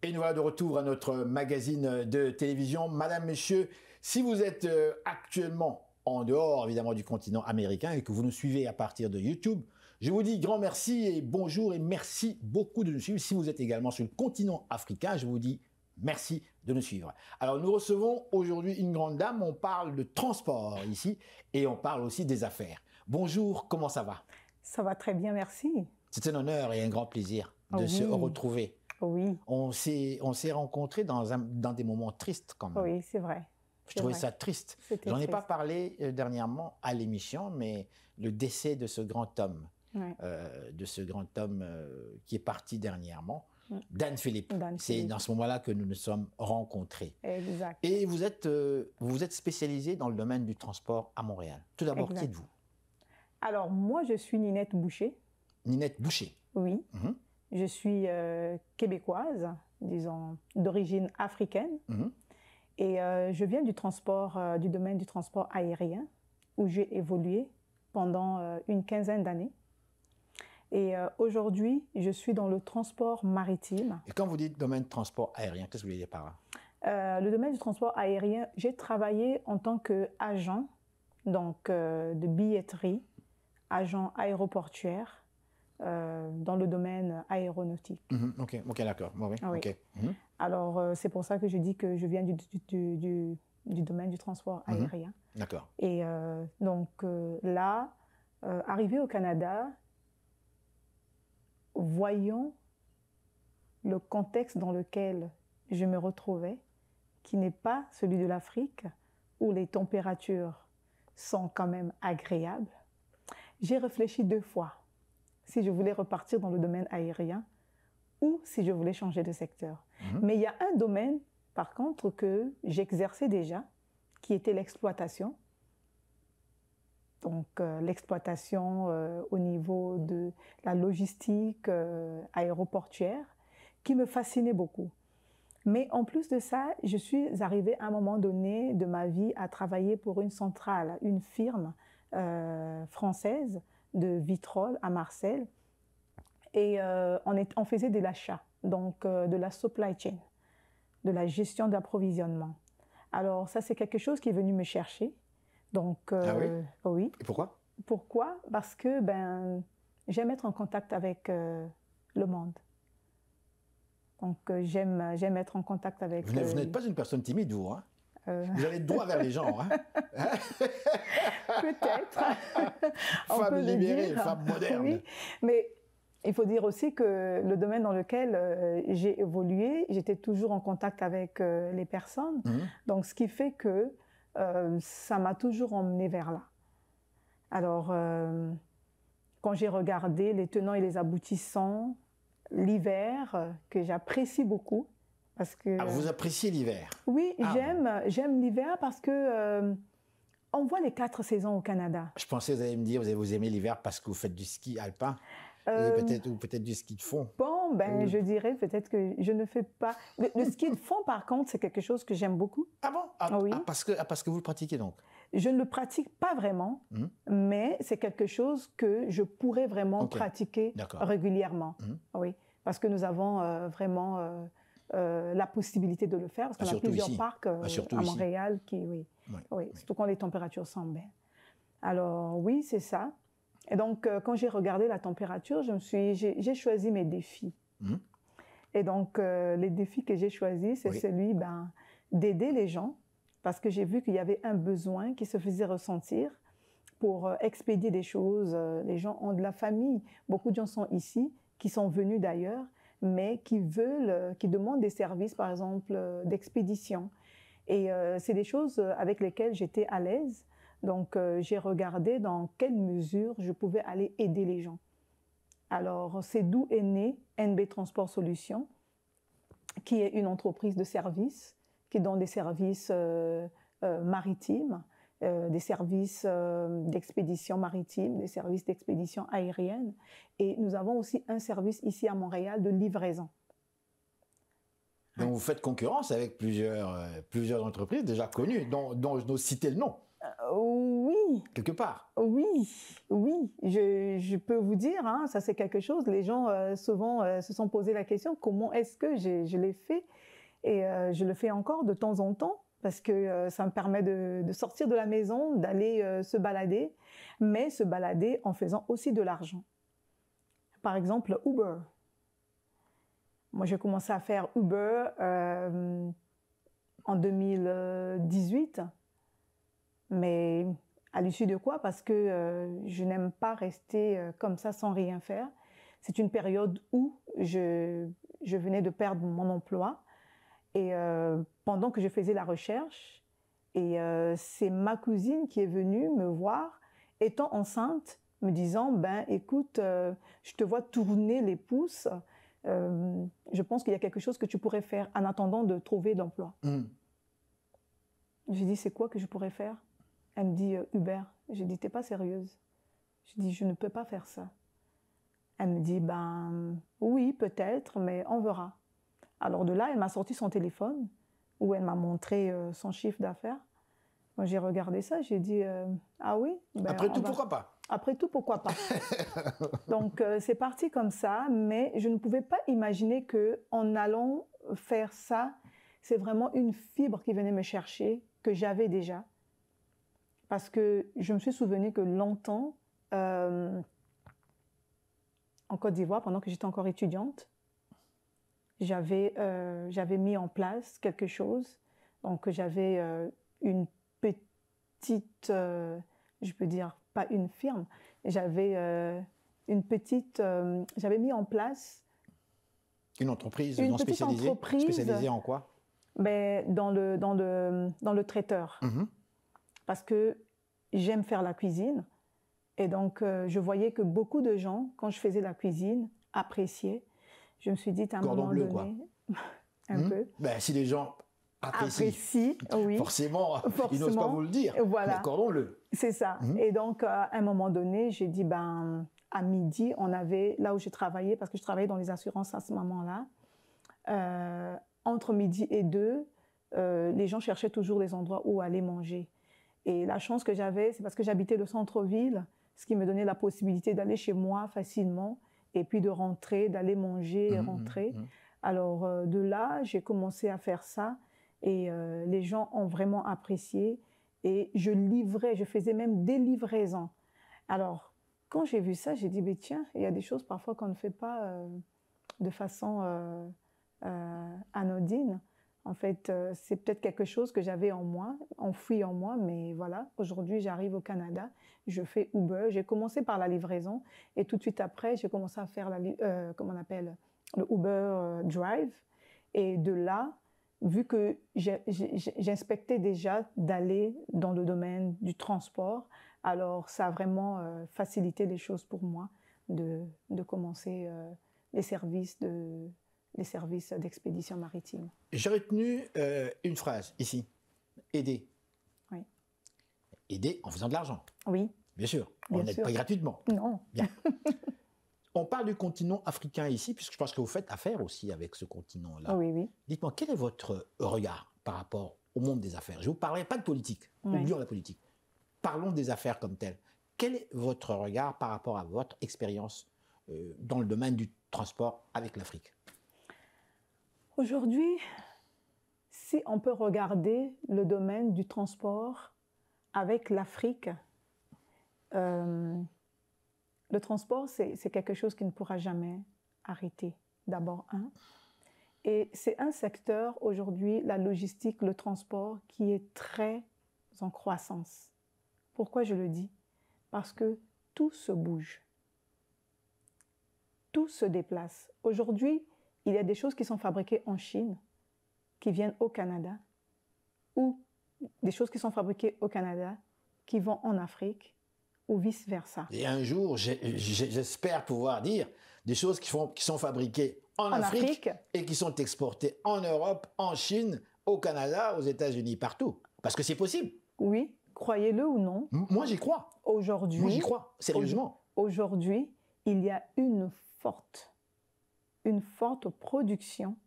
Et nous voilà de retour à notre magazine de télévision. Madame, Monsieur, si vous êtes actuellement en dehors, évidemment, du continent américain et que vous nous suivez à partir de YouTube, je vous dis grand merci et bonjour et merci beaucoup de nous suivre. Si vous êtes également sur le continent africain, je vous dis merci de nous suivre. Alors, nous recevons aujourd'hui une grande dame. On parle de transport ici et on parle aussi des affaires. Bonjour, comment ça va? Ça va très bien, merci. C'est un honneur et un grand plaisir de se retrouver. Oui. On s'est rencontrés dans des moments tristes quand même. Oui, c'est vrai. Je trouvais ça triste. J'en ai pas parlé dernièrement à l'émission, mais le décès de ce grand homme, qui est parti dernièrement, Dan Philippe. C'est dans ce moment-là que nous nous sommes rencontrés. Exact. Et vous êtes spécialisé dans le domaine du transport à Montréal. Tout d'abord, qui êtes-vous? Alors, moi, je suis Ninette Boucher. Ninette Boucher. Oui. Je suis québécoise, disons, d'origine africaine. Et je viens du transport, du domaine du transport aérien, où j'ai évolué pendant une quinzaine d'années. Et aujourd'hui, je suis dans le transport maritime. Et quand vous dites domaine de transport aérien, qu'est-ce que vous voulez dire par là? Le domaine du transport aérien, j'ai travaillé en tant qu'agent, donc de billetterie, agent aéroportuaire, dans le domaine aéronautique. Ok, d'accord. Oui. Okay. Alors, c'est pour ça que je dis que je viens du domaine du transport aérien. D'accord. Et donc là, arrivé au Canada, voyons le contexte dans lequel je me retrouvais, qui n'est pas celui de l'Afrique, où les températures sont quand même agréables. J'ai réfléchi 2 fois si je voulais repartir dans le domaine aérien ou si je voulais changer de secteur. Mais il y a un domaine, par contre, que j'exerçais déjà, qui était l'exploitation. Donc, l'exploitation au niveau de la logistique aéroportuaire, qui me fascinait beaucoup. Mais en plus de ça, je suis arrivée à un moment donné de ma vie à travailler pour une centrale, une firme française de Vitrolles à Marseille. Et on faisait de l'achat, donc de la supply chain, de la gestion d'approvisionnement. Alors ça, c'est quelque chose qui est venu me chercher. Donc, oui. Et pourquoi? Pourquoi? Parce que j'aime être en contact avec le monde. Donc, j'aime être en contact avec... Vous n'êtes pas une personne timide, vous, hein? Vous allez droit vers les gens, hein? Peut-être. Femme libérée, femme moderne. Oui, mais il faut dire aussi que le domaine dans lequel j'ai évolué, j'étais toujours en contact avec les personnes. Donc, ce qui fait que ça m'a toujours emmené vers là. Alors, quand j'ai regardé les tenants et les aboutissants, l'hiver, que j'apprécie beaucoup, parce que... Ah, vous appréciez l'hiver? Oui, j'aime l'hiver parce que on voit les 4 saisons au Canada. Je pensais que vous allez me dire, vous aimez l'hiver parce que vous faites du ski alpin, ou peut-être du ski de fond. Bon, je dirais peut-être que je ne fais pas... Le ski de fond, par contre, c'est quelque chose que j'aime beaucoup. Ah bon? Oui. Parce que vous le pratiquez donc? Je ne le pratique pas vraiment, mais c'est quelque chose que je pourrais vraiment pratiquer régulièrement. Oui, parce que nous avons vraiment la possibilité de le faire, parce qu'on a plusieurs parcs à Montréal qui, surtout quand les températures sont belles. Alors oui, c'est ça. Et donc, quand j'ai regardé la température, j'ai choisi mes défis. Et donc, les défis que j'ai choisis, c'est celui d'aider les gens, parce que j'ai vu qu'il y avait un besoin qui se faisait ressentir pour expédier des choses. Les gens ont de la famille. Beaucoup de gens sont ici, qui sont venus d'ailleurs, mais qui demandent des services, par exemple, d'expédition. Et c'est des choses avec lesquelles j'étais à l'aise. Donc, j'ai regardé dans quelle mesure je pouvais aller aider les gens. Alors, c'est d'où est né NB Transport Solutions, qui est une entreprise de services, qui donne des services maritimes, des services d'expédition maritime, des services d'expédition aérienne. Et nous avons aussi un service ici à Montréal de livraison. Donc vous faites concurrence avec plusieurs entreprises déjà connues, dont je dois citer le nom. Oui. Quelque part. Oui, oui. Je peux vous dire, hein, ça c'est quelque chose. Les gens souvent se sont posé la question, comment est-ce que je l'ai fait? Et je le fais encore de temps en temps parce que ça me permet de sortir de la maison, d'aller se balader, mais se balader en faisant aussi de l'argent. Par exemple, Uber. Moi, j'ai commencé à faire Uber en 2018, mais à l'issue de quoi? Parce que je n'aime pas rester comme ça sans rien faire. C'est une période où je venais de perdre mon emploi et pendant que je faisais la recherche, et c'est ma cousine qui est venue me voir, étant enceinte, me disant, ben écoute, je te vois tourner les pouces, je pense qu'il y a quelque chose que tu pourrais faire en attendant de trouver d'emploi. J'ai dit, c'est quoi que je pourrais faire? Elle me dit, Uber. J'ai dit, t'es pas sérieuse? Je dis, je ne peux pas faire ça. Elle me dit, ben oui, peut-être, mais on verra. Alors de là, elle m'a sorti son téléphone, où elle m'a montré son chiffre d'affaires. Moi, j'ai regardé ça, j'ai dit, ah oui? Ben, après tout, pourquoi pas? Après tout, pourquoi pas? Donc, c'est parti comme ça, mais je ne pouvais pas imaginer qu'en allant faire ça, c'est vraiment une fibre qui venait me chercher, que j'avais déjà. Parce que je me suis souvenu que longtemps, en Côte d'Ivoire, pendant que j'étais encore étudiante, j'avais mis en place quelque chose. Donc, j'avais une petite, je peux dire, pas une firme, j'avais j'avais mis en place une entreprise entreprise spécialisée en quoi? Ben, dans le traiteur. Parce que j'aime faire la cuisine. Et donc, je voyais que beaucoup de gens, quand je faisais la cuisine, appréciaient. Je me suis dit, à un moment donné... Quoi. un peu. Ben, si les gens apprécient, oui. Forcément, ils n'osent pas vous le dire. Voilà. Mais cordon bleu. C'est ça. Et donc, à un moment donné, j'ai dit, ben, à midi, on avait, là où je travaillais, parce que je travaillais dans les assurances à ce moment-là, entre midi et 2, les gens cherchaient toujours des endroits où aller manger. Et la chance que j'avais, c'est parce que j'habitais le centre-ville, ce qui me donnait la possibilité d'aller chez moi facilement et puis de rentrer, d'aller manger et rentrer. Alors, de là, j'ai commencé à faire ça et les gens ont vraiment apprécié et je livrais, je faisais même des livraisons. Alors, quand j'ai vu ça, j'ai dit, mais tiens, il y a des choses parfois qu'on ne fait pas de façon anodine. En fait, c'est peut-être quelque chose que j'avais en moi, enfoui en moi, mais voilà, aujourd'hui, j'arrive au Canada, je fais Uber. J'ai commencé par la livraison et tout de suite après, j'ai commencé à faire comment on appelle, le Uber Drive. Et de là, vu que j'inspectais déjà d'aller dans le domaine du transport, alors ça a vraiment facilité les choses pour moi de commencer les services d'expédition maritime. J'ai retenu une phrase ici, aider. Oui. Aider en faisant de l'argent. Oui. Bien sûr, on n'aide pas gratuitement. Non. Bien. On parle du continent africain ici, puisque je pense que vous faites affaire aussi avec ce continent-là. Oui, oui. Dites-moi, quel est votre regard par rapport au monde des affaires? Je ne vous parlerai pas de politique, oublions la politique. Parlons des affaires comme telles. Quel est votre regard par rapport à votre expérience dans le domaine du transport avec l'Afrique? Aujourd'hui, si on peut regarder le domaine du transport avec l'Afrique, le transport, c'est quelque chose qui ne pourra jamais arrêter, d'abord un. Et c'est un secteur, aujourd'hui, la logistique, le transport, qui est très en croissance. Pourquoi je le dis? Parce que tout se bouge. Tout se déplace. Aujourd'hui, il y a des choses qui sont fabriquées en Chine, qui viennent au Canada, ou des choses qui sont fabriquées au Canada, qui vont en Afrique, ou vice-versa. Et un jour, j'espère pouvoir dire des choses qui sont fabriquées en Afrique et qui sont exportées en Europe, en Chine, au Canada, aux États-Unis, partout. Parce que c'est possible. Oui, croyez-le ou non. Moi, j'y crois. Aujourd'hui, moi, j'y crois, sérieusement. Aujourd'hui, il y a une forte production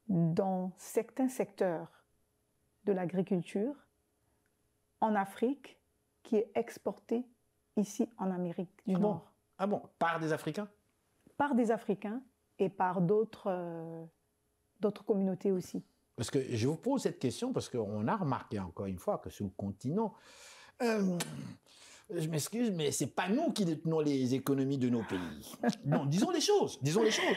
dans certains secteurs de l'agriculture, en Afrique qui est exporté ici en Amérique du Nord. Ah bon? Par des Africains? Par des Africains et par d'autres communautés aussi. Parce que je vous pose cette question parce qu'on a remarqué encore une fois que sur le continent, je m'excuse, mais c'est pas nous qui détenons les économies de nos pays. Non, disons les choses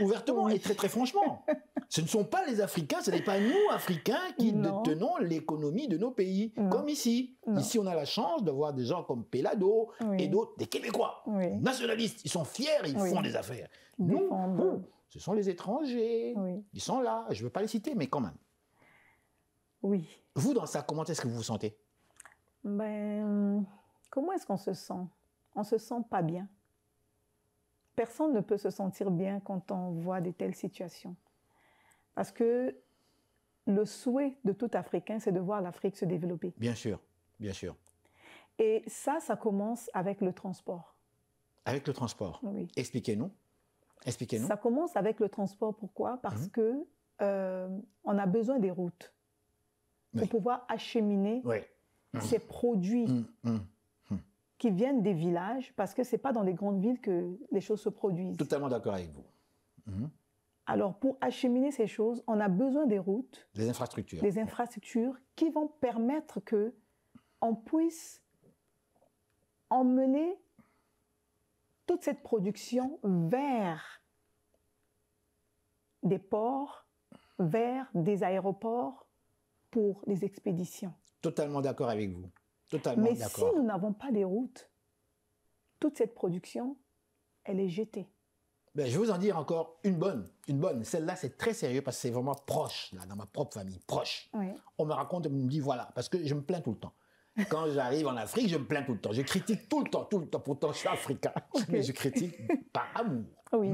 ouvertement et très très franchement. Ce ne sont pas les Africains, ce n'est pas nous Africains qui détenons l'économie de nos pays, comme ici. Non. Ici, on a la chance de voir des gens comme Pelado et d'autres, des Québécois, nationalistes. Ils sont fiers, ils font des affaires. Nous, ce sont les étrangers. Ils sont là. Je ne veux pas les citer, mais quand même. Oui. Vous, dans ça, comment est-ce que vous vous sentez? Comment est-ce qu'on se sent? On ne se sent pas bien. Personne ne peut se sentir bien quand on voit de telles situations. Parce que le souhait de tout Africain, c'est de voir l'Afrique se développer. Bien sûr, bien sûr. Et ça commence avec le transport. Avec le transport? Oui. Expliquez-nous. Expliquez-nous. Ça commence avec le transport. Pourquoi? Parce que on a besoin des routes pour pouvoir acheminer ces produits qui viennent des villages, parce que ce n'est pas dans les grandes villes que les choses se produisent. Totalement d'accord avec vous. Alors, pour acheminer ces choses, on a besoin des routes. Des infrastructures. Des infrastructures qui vont permettre qu'on puisse emmener toute cette production vers des ports, vers des aéroports pour les expéditions. Totalement d'accord avec vous. Totalement Mais d'accord. si nous n'avons pas des routes, toute cette production, elle est jetée. Ben, je vais vous en dire encore une bonne. Celle-là, c'est très sérieux parce que c'est vraiment proche, là, dans ma propre famille, proche. Oui. On me raconte, on me dit voilà, parce que je me plains tout le temps. Quand j'arrive en Afrique, je me plains tout le temps. Je critique tout le temps. Pourtant, je suis africain. Mais je critique par amour. Oui.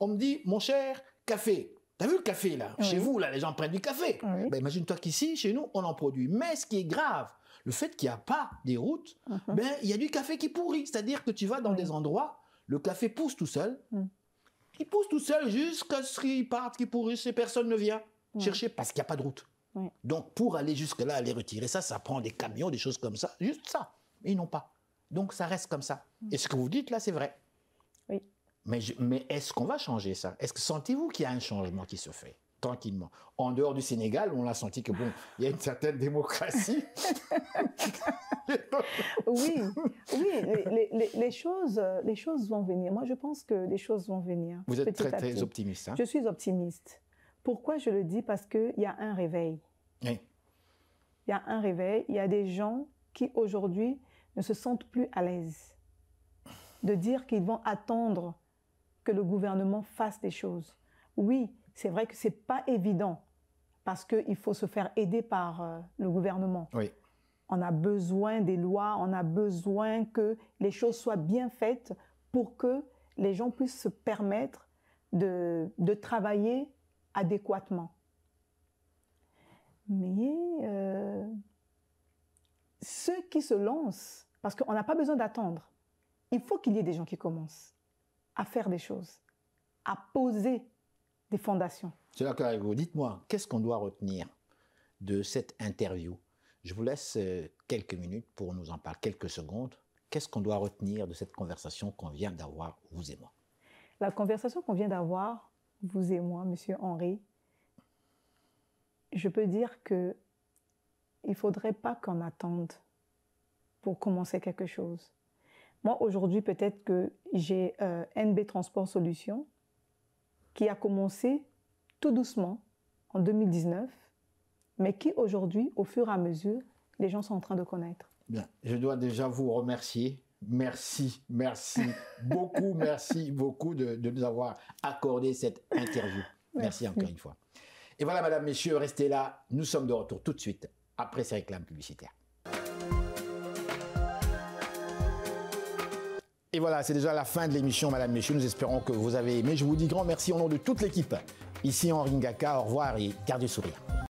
On me dit, mon cher, café. T'as vu le café, là? Chez vous, là, les gens prennent du café. Ben, imagine-toi qu'ici, chez nous, on en produit. Mais ce qui est grave, le fait qu'il n'y a pas des routes, ben, il y a du café qui pourrit. C'est-à-dire que tu vas dans des endroits, le café pousse tout seul. Il pousse tout seul jusqu'à ce qu'il parte, qu'il pourrisse, et personne ne vient chercher parce qu'il n'y a pas de route. Donc, pour aller jusque-là, aller retirer ça, ça prend des camions, des choses comme ça, juste ça. Mais ils n'ont pas. Donc, ça reste comme ça. Et ce que vous dites là, c'est vrai. Oui. Mais est-ce qu'on va changer ça? Est-ce que sentez-vous qu'il y a un changement qui se fait tranquillement? En dehors du Sénégal, on a senti que bon, il y a une certaine démocratie. Oui, les choses vont venir. Moi, je pense que les choses vont venir. Vous êtes très optimiste. Hein? Je suis optimiste. Pourquoi je le dis? Parce qu'il y a un réveil. Oui. Il y a un réveil. Il y a des gens qui, aujourd'hui, ne se sentent plus à l'aise de dire qu'ils vont attendre que le gouvernement fasse des choses. Oui, c'est vrai que ce n'est pas évident parce qu'il faut se faire aider par le gouvernement. Oui. On a besoin des lois, on a besoin que les choses soient bien faites pour que les gens puissent se permettre de travailler adéquatement. Mais ceux qui se lancent, parce qu'on n'a pas besoin d'attendre, il faut qu'il y ait des gens qui commencent à faire des choses, à poser des fondations. Je suis d'accord avec vous. Dites-moi, qu'est-ce qu'on doit retenir de cette interview? Je vous laisse quelques minutes pour nous en parler, quelques secondes. Qu'est-ce qu'on doit retenir de cette conversation qu'on vient d'avoir, vous et moi? La conversation qu'on vient d'avoir, vous et moi, Monsieur Henri, je peux dire qu'il ne faudrait pas qu'on attende pour commencer quelque chose. Moi, aujourd'hui, peut-être que j'ai NB Transport Solutions qui a commencé tout doucement en 2019, mais qui aujourd'hui, au fur et à mesure, les gens sont en train de connaître. Bien, je dois déjà vous remercier. Merci beaucoup de nous avoir accordé cette interview. Merci encore une fois. Et voilà, mesdames, messieurs, restez là. Nous sommes de retour tout de suite après ces réclames publicitaires. Et voilà, c'est déjà la fin de l'émission, mesdames, messieurs. Nous espérons que vous avez aimé. Je vous dis grand merci au nom de toute l'équipe. Ici Henri Ngaka, au revoir et gardez le sourire.